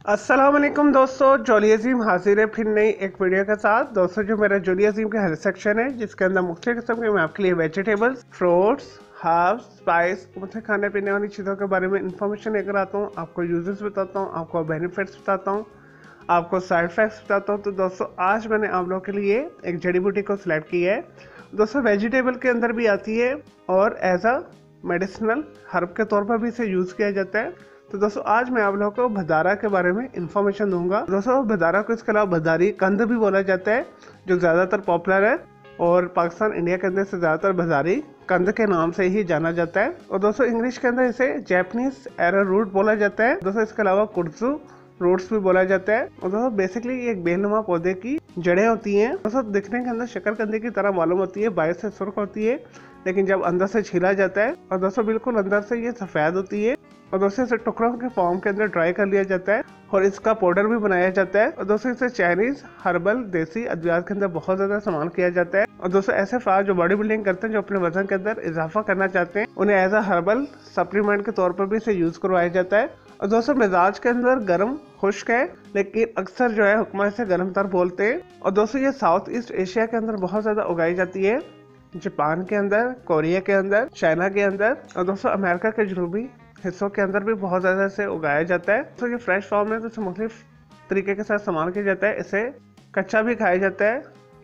अस्सलाम वालेकुम दोस्तों, जॉली अजीम हाजिर है फिर नई एक वीडियो के साथ। दोस्तों, जो मेरा जॉली अजीम का हेल्थ सेक्शन है जिसके अंदर मुख्तलिफ किस्म के मैं आपके लिए वेजिटेबल्स, फ्रूट्स, हर्ब्स, स्पाइस, मुझे खाने पीने वाली चीज़ों के बारे में इंफॉर्मेशन लेकर आता हूँ। आपको यूजेस बताता हूँ, आपको बेनिफिट्स बताता हूँ, आपको साइड इफेक्ट्स बताता हूँ। तो दोस्तों, आज मैंने आप लोगों के लिए एक जड़ी बूटी को सिलेक्ट किया है। दोस्तों, वेजिटेबल के अंदर भी आती है और एज अ मेडिसिनल हर्ब के तौर पर भी इसे यूज़ किया जाता है। तो दोस्तों, आज मैं आप लोगों को भदारा के बारे में इंफॉर्मेशन दूंगा। दोस्तों, भदारा को इसके अलावा भदारी कंद भी बोला जाता है, जो ज़्यादातर पॉपुलर है और पाकिस्तान इंडिया के अंदर से ज़्यादातर भदारी कंद के नाम से ही जाना जाता है। और दोस्तों, इंग्लिश के अंदर इसे जैपनीज एरो रूट बोला जाता है। दोस्तों, इसके अलावा कुर्जू रूट्स भी बोला जाता है। और दोस्तों, बेसिकली ये एक बेलनुमा पौधे की जड़ें होती हैं। दोस्तों, दिखने के अंदर शकरकंदी की तरह मालूम होती है, बाहर से सुर्ख होती है, लेकिन जब अंदर से छीला जाता है और दोस्तों बिल्कुल अंदर से ये सफ़ेद होती है। और दोस्तों, इसे टुकड़ों के फॉर्म के अंदर ड्राई कर लिया जाता है और इसका पाउडर भी बनाया जाता है। और दोस्तों, इसे चाइनीज हर्बल देसी अद्वियात के अंदर बहुत ज़्यादा इस्तेमाल किया जाता है। और दोस्तों, ऐसे अफराद जो बॉडी बिल्डिंग करते हैं, जो अपने वजन के अंदर इजाफा करना चाहते हैं, उन्हें एज अ हर्बल सप्लीमेंट के तौर पर भी इसे यूज़ करवाया जाता है। और दोस्तों, मिजाज के अंदर गर्म खुश्क है, लेकिन अक्सर जो है हुक्मा इसे गर्म तर बोलते हैं। और दोस्तों, ये साउथ ईस्ट एशिया के अंदर बहुत ज़्यादा उगाई जाती है, जापान के अंदर, कोरिया के अंदर, चाइना के अंदर और दोस्तों अमेरिका के जनूबी हिस्सों के अंदर भी बहुत ज़्यादा इसे उगाया जाता है। तो ये फ्रेश फॉर्म में तो इसे मुख्तलिफ तरीके के साथ इस्तेमाल किया जाता है। इसे कच्चा भी खाया जाता है,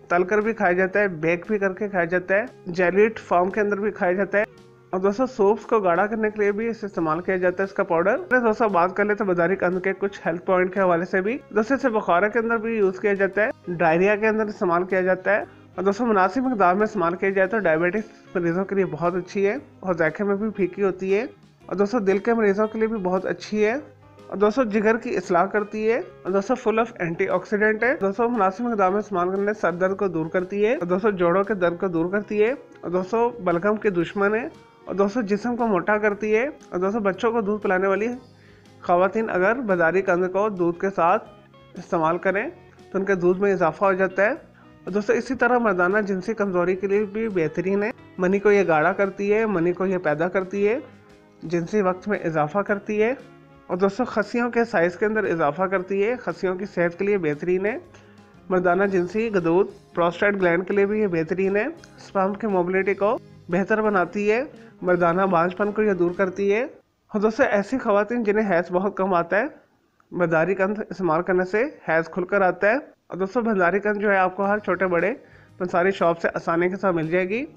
तलकर भी खाया जाता है, बेक भी करके खाया जाता है, जेलीड फॉर्म के अंदर भी खाया जाता है। और दोस्तों, सूप्स को गाढ़ा करने के लिए भी इसे इस्तेमाल किया जाता है, इसका पाउडर। दोस्तों, बात कर लेते हैं भदारी कंद के कुछ हेल्थ पॉइंट के हवाले से भी। दोस्तों, इसे बुखार के अंदर भी यूज़ किया जाता है, डायरिया के अंदर इस्तेमाल किया जाता है। और दोस्तों, मुनासिब मकदार में इस्तेमाल किया जाए तो डायबिटिक्स मरीजों के लिए बहुत अच्छी है और जायके में भी फीकी होती है। और दोस्तों, दिल के मरीजों के लिए भी बहुत अच्छी है। और दोस्तों, जिगर की इस्लाह करती है। और दोस्तों, फुल ऑफ एंटीऑक्सीडेंट है। दोस्तों, मुनासिब मकदार में इस्तेमाल करने से सर दर्द को दूर करती है। और दोस्तों, जोड़ों के दर्द को दूर करती है। और दोस्तों, बलगम के दुश्मन है। और दोस्तों, जिस्म को मोटा करती है। और दोस्तों, बच्चों को दूध पिलाने वाली ख़वातीन अगर भदारी कंद को दूध के साथ इस्तेमाल करें तो उनके दूध में इजाफा हो जाता है। और दोस्तों, इसी तरह मर्दाना जिनसी कमज़ोरी के लिए भी बेहतरीन है। मनी को ये गाढ़ा करती है, मनी को ये पैदा करती है, जिनसी वक्त में इजाफा करती है। और दोस्तों, खसियों के साइज़ के अंदर इजाफा करती है, खसियों की सेहत के लिए बेहतरीन है। मर्दाना जिनसी गदूद प्रोस्टेट ग्लैंड के लिए भी ये बेहतरीन है। स्पर्म की मोबिलिटी को बेहतर बनाती है, मर्दाना बांझपन को ये दूर करती है। और दोस्तों, ऐसी ख़वातीन जिन्हें हैज़ बहुत कम आता है, भदारी कंद इस्तेमाल करने से हैज़ खुलकर आता है। और दोस्तों, भदारी कंद जो है आपको हर छोटे बड़े पंसारी शॉप से आसानी के साथ मिल जाएगी।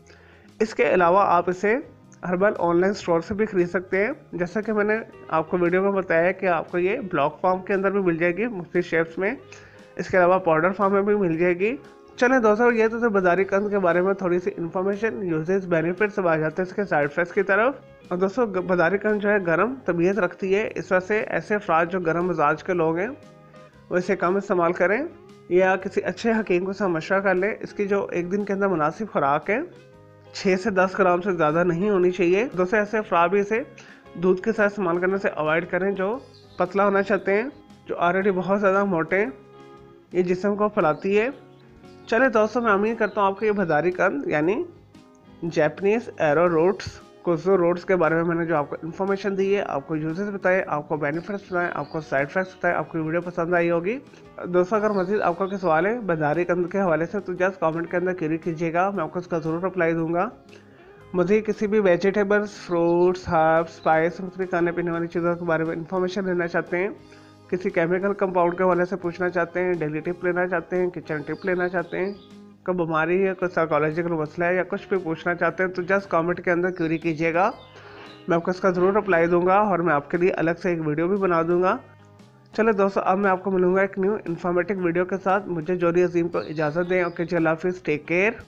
इसके अलावा आप इसे हर्बल ऑनलाइन स्टोर से भी खरीद सकते हैं। जैसा कि मैंने आपको वीडियो में बताया कि आपको ये ब्लॉक फॉर्म के अंदर भी मिल जाएगी मुख्तलिफ शेप्स में। इसके अलावा पाउडर फॉर्म में भी मिल जाएगी। चलें दोस्तों, ये तो भदारी कंद के बारे में थोड़ी सी इन्फॉर्मेशन, यूजेस, बेनिफिट सब आ जाते हैं इसके साइड इफेक्ट्स की तरफ। और दोस्तों, भदारी कंद जो है गर्म तबीयत रखती है, इस वजह से ऐसे अफराद जो गर्म मिजाज के लोग हैं वो इसे कम इस्तेमाल करें या किसी अच्छे हकीम को साथ मशवरा कर लें। इसकी जो एक दिन के अंदर मुनासिब खुराक है 6 से 10 ग्राम से ज़्यादा नहीं होनी चाहिए। दोस्तों, ऐसे अफराद भी इसे दूध के साथ इस्तेमाल करने से अवॉइड करें जो पतला होना चाहते हैं, जो ऑलरेडी बहुत ज़्यादा मोटे हैं। ये जिस्म को फैलाती है। चले दोस्तों, मैं उम्मीद करता हूँ आपको ये भदारी कंद यानी जैपनीज एरो रूट्स, कुर्जू रूट्स के बारे में मैंने जो आपको इन्फॉर्मेशन दी है, आपको यूजेस बताए, आपको बेनिफिट्स बताए, आपको साइड इफेक्ट्स बताए, आपको वीडियो पसंद आई होगी। दोस्तों, अगर मज़ीद आपका कोई सवाल है भदारी कंद के हवाले से तो जस्ट कमेंट के अंदर क्वेरी कीजिएगा, मैं आपको उसका ज़रूर रिप्लाई दूंगा। मुझे किसी भी वेजिटेबल्स, फ्रूट्स, हर्ब्स, स्पाइस, मुख्तलिफ खाने पीने वाली चीज़ों के बारे में इन्फॉर्मेशन लेना चाहते हैं, किसी केमिकल कंपाउंड के हवाले से पूछना चाहते हैं, डेली टिप लेना चाहते हैं, किचन टिप लेना चाहते हैं, कोई बीमारी है, कोई साइकोलॉजिकल मसला है या कुछ भी पूछना चाहते हैं तो जस्ट कमेंट के अंदर क्वेरी कीजिएगा, मैं आपको इसका ज़रूर रिप्लाई दूंगा और मैं आपके लिए अलग से एक वीडियो भी बना दूंगा। चलो दोस्तों, अब मैं आपको मिलूंगा एक न्यू इन्फॉर्मेटिव वीडियो के साथ। मुझे जॉली अजीम को इजाज़त दें। ओके, अल्लाह हाफिज़, टेक केयर।